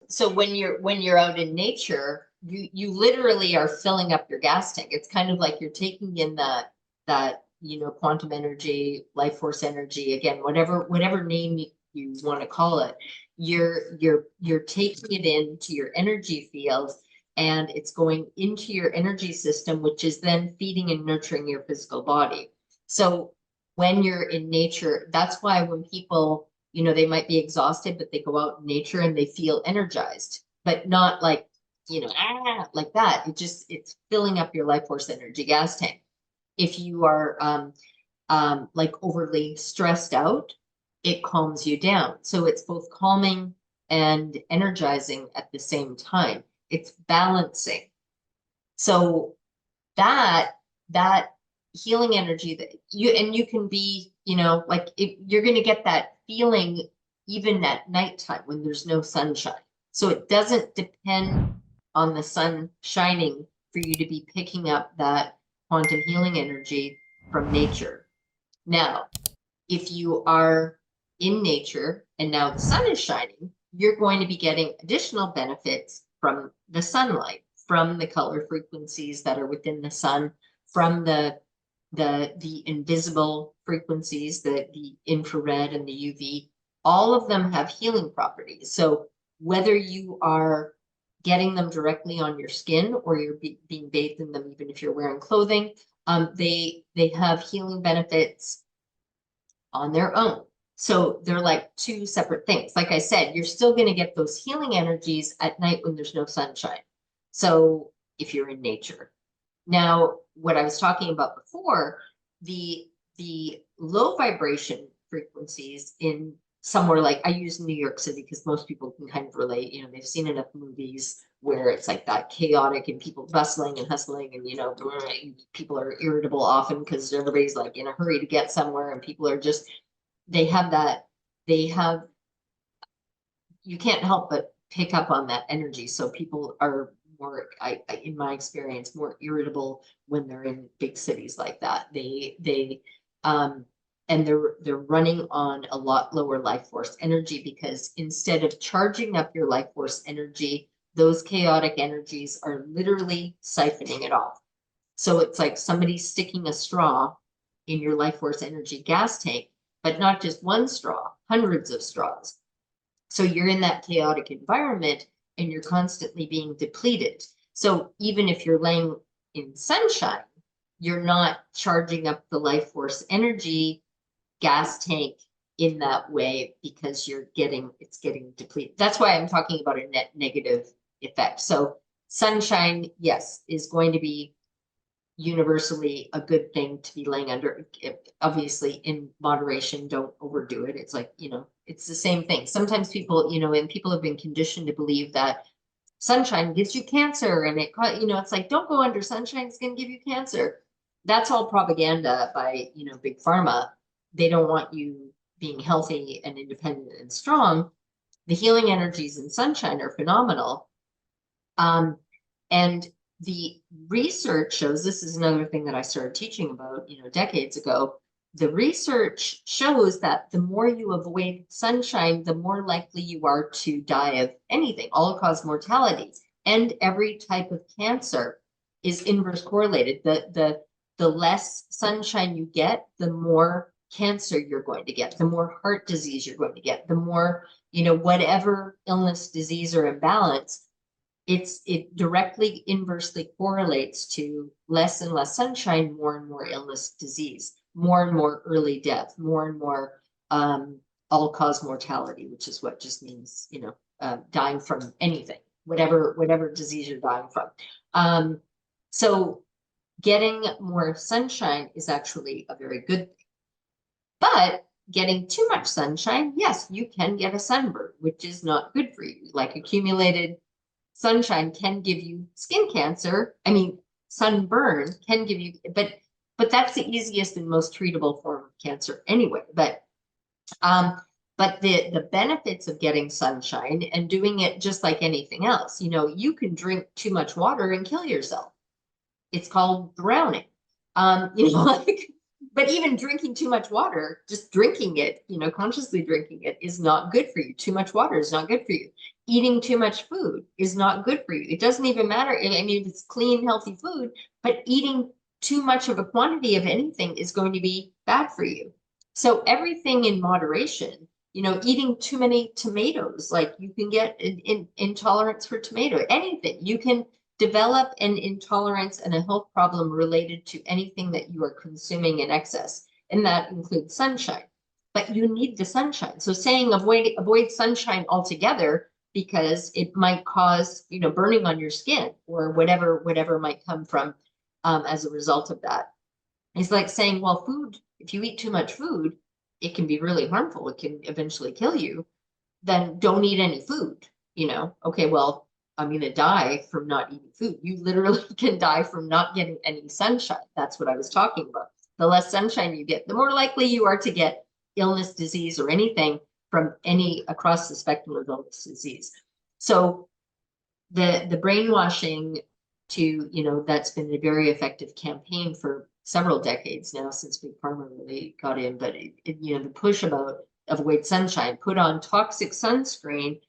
so when you're out in nature, you literally are filling up your gas tank. It's kind of like you're taking in that quantum energy, life force energy, again, whatever name you want to call it. You're taking it into your energy field, and it's going into your energy system, which is then feeding and nurturing your physical body. So when you're in nature, that's why when people, they might be exhausted, but they go out in nature and they feel energized, but not like, like that. It's filling up your life force energy gas tank. If you are like overly stressed out, it calms you down. So it's both calming and energizing at the same time. It's balancing. So that healing energy that you can be, like you're going to get that feeling even at nighttime when there's no sunshine. So it doesn't depend on the sun shining for you to be picking up that quantum healing energy from nature. Now, if you are in nature and now the sun is shining, you're going to be getting additional benefits from the sunlight, from the color frequencies that are within the sun, from the invisible frequencies, the infrared and the UV. All of them have healing properties. So whether you are getting them directly on your skin or you're being bathed in them, even if you're wearing clothing, they have healing benefits on their own. So they're like two separate things. Like I said, you're still going to get those healing energies at night when there's no sunshine. So if you're in nature. Now, what I was talking about before, the low vibration frequencies in somewhere like, I use New York City because most people can kind of relate, they've seen enough movies where it's like that chaotic and people bustling and hustling and, people are irritable often because everybody's like in a hurry to get somewhere and people are just, you can't help but pick up on that energy. So people are more, in my experience, more irritable when they're in big cities like that. And they're running on a lot lower life force energy because instead of charging up your life force energy, those chaotic energies are literally siphoning it off. So it's like somebody sticking a straw in your life force energy gas tank, but not just one straw, hundreds of straws. So you're in that chaotic environment and you're constantly being depleted. So even if you're laying in sunshine, you're not charging up the life force energy gas tank in that way because it's getting depleted. That's why I'm talking about a net negative effect. So sunshine, yes, is going to be universally a good thing to be laying under, obviously in moderation. Don't overdo it. It's like, it's the same thing. Sometimes people, and people have been conditioned to believe that sunshine gives you cancer and it's like, don't go under sunshine, it's going to give you cancer. That's all propaganda by, big pharma. They don't want you being healthy and independent and strong. The healing energies in sunshine are phenomenal. And the research shows, this is another thing that I started teaching about, decades ago. The research shows that the more you avoid sunshine, the more likely you are to die of anything, all-cause mortality. And every type of cancer is inverse correlated. The less sunshine you get, the more cancer you're going to get, the more heart disease you're going to get, the more, whatever illness, disease, or imbalance, it directly inversely correlates to less and less sunshine, more and more illness, disease, more and more early death, more and more all-cause mortality, which is what just means, dying from anything, whatever disease you're dying from. So getting more sunshine is actually a very good thing. But getting too much sunshine, yes, you can get a sunburn, which is not good for you. Like accumulated sunshine can give you skin cancer. I mean, sunburn can give you, but that's the easiest and most treatable form of cancer anyway. But the benefits of getting sunshine and doing it just like anything else, you can drink too much water and kill yourself. It's called drowning. But even drinking too much water, just drinking it, consciously drinking it is not good for you. Too much water is not good for you. eating too much food is not good for you. It doesn't even matter. I mean, if it's clean, healthy food, but eating too much of a quantity of anything is going to be bad for you. So everything in moderation, you know, eating too many tomatoes, like you can get an intolerance for tomato, anything. You can develop an intolerance and a health problem related to anything that you are consuming in excess. And that includes sunshine. But you need the sunshine. So saying avoid sunshine altogether because it might cause, you know, burning on your skin or whatever might come from as a result of that. It's like saying, well, food, if you eat too much food, it can be really harmful. It can eventually kill you. Then don't eat any food, you know? Okay, well, I'm going to die from not eating food. You literally can die from not getting any sunshine. That's what I was talking about. The less sunshine you get, the more likely you are to get illness, disease, or anything from any across the spectrum of illness, disease. So the brainwashing to, you know, that's been a very effective campaign for several decades now since Big Pharma really got in, but you know, the push about avoid sunshine, put on toxic sunscreen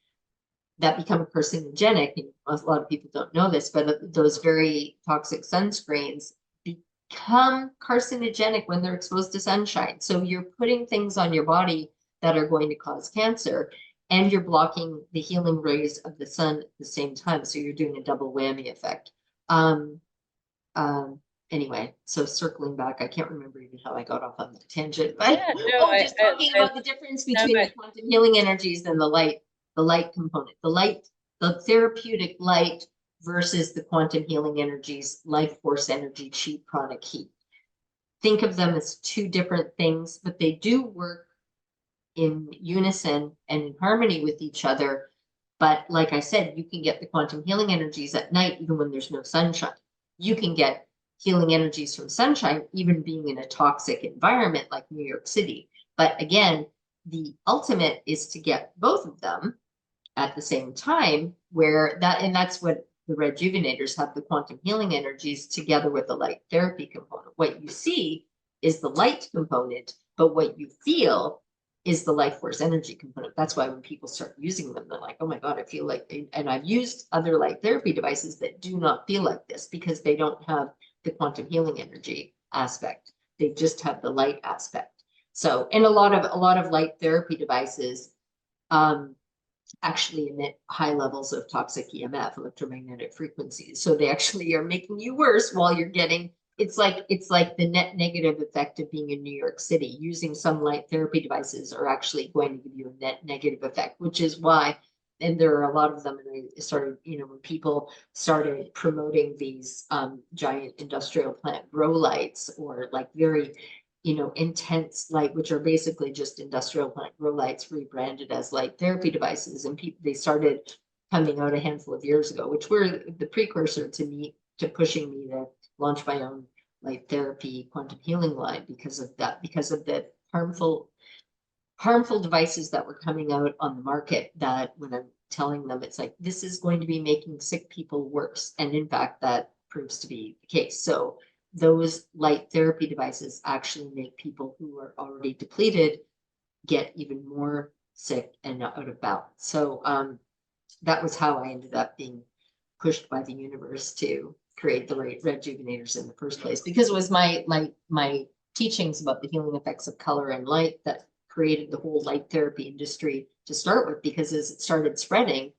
that become carcinogenic. And a lot of people don't know this, but those very toxic sunscreens become carcinogenic when they're exposed to sunshine. So you're putting things on your body that are going to cause cancer, and you're blocking the healing rays of the sun at the same time. So you're doing a double whammy effect. Anyway, so circling back, I can't remember even how I got off on the tangent, but Yeah, no, just talking about the difference between the quantum healing energies and the light component, the therapeutic light versus the quantum healing energies, life force energy, chi, pranic, heat. Think of them as two different things, but they do work in unison and in harmony with each other. But like I said, you can get the quantum healing energies at night, even when there's no sunshine. You can get healing energies from sunshine, even being in a toxic environment like New York City. But again, the ultimate is to get both of them at the same time, and that's what the REDjuvenators have, the quantum healing energies together with the light therapy component. What you see is the light component, but what you feel is the life force energy component. That's why when people start using them, they're like, oh my God, I feel like, and I've used other light therapy devices that do not feel like this because they don't have the quantum healing energy aspect. They just have the light aspect. So, and a lot of light therapy devices actually emit high levels of toxic EMF, electromagnetic frequencies. So they actually are making you worse while you're getting, it's like the net negative effect of being in New York City. Using some light therapy devices are actually going to give you a net negative effect, which is why, and there are a lot of them, and I started, you know, when people started promoting these giant industrial plant grow lights, or like very, you know, intense light, which are basically just industrial plant grow lights rebranded as light therapy devices. And people, they started coming out a handful of years ago, which were the precursor to pushing me to launch my own light therapy quantum healing line because of that, because of the harmful devices that were coming out on the market, that when I'm telling them, it's like, this is going to be making sick people worse. And in fact, that proves to be the case. So those light therapy devices actually make people who are already depleted get even more sick and out of balance. So that was how I ended up being pushed by the universe to create the REDjuvenators in the first place, because it was my teachings about the healing effects of color and light that created the whole light therapy industry to start with. Because as it started spreading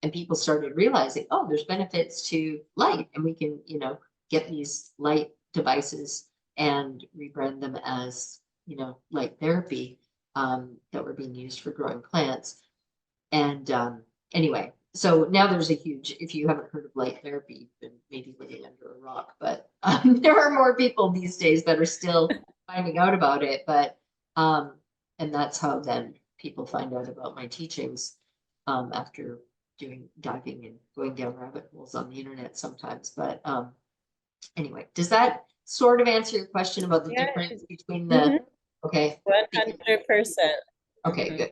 and people started realizing, oh, there's benefits to light, and we can, you know, get these light devices and rebrand them as, you know, light therapy that were being used for growing plants. And anyway, so now there's a huge, if you haven't heard of light therapy, you've been maybe living under a rock, but there are more people these days that are still finding out about it. But and that's how then people find out about my teachings after diving and going down rabbit holes on the internet sometimes. But anyway, does that sort of answer your question about the difference between the, okay. 100%. Okay, good.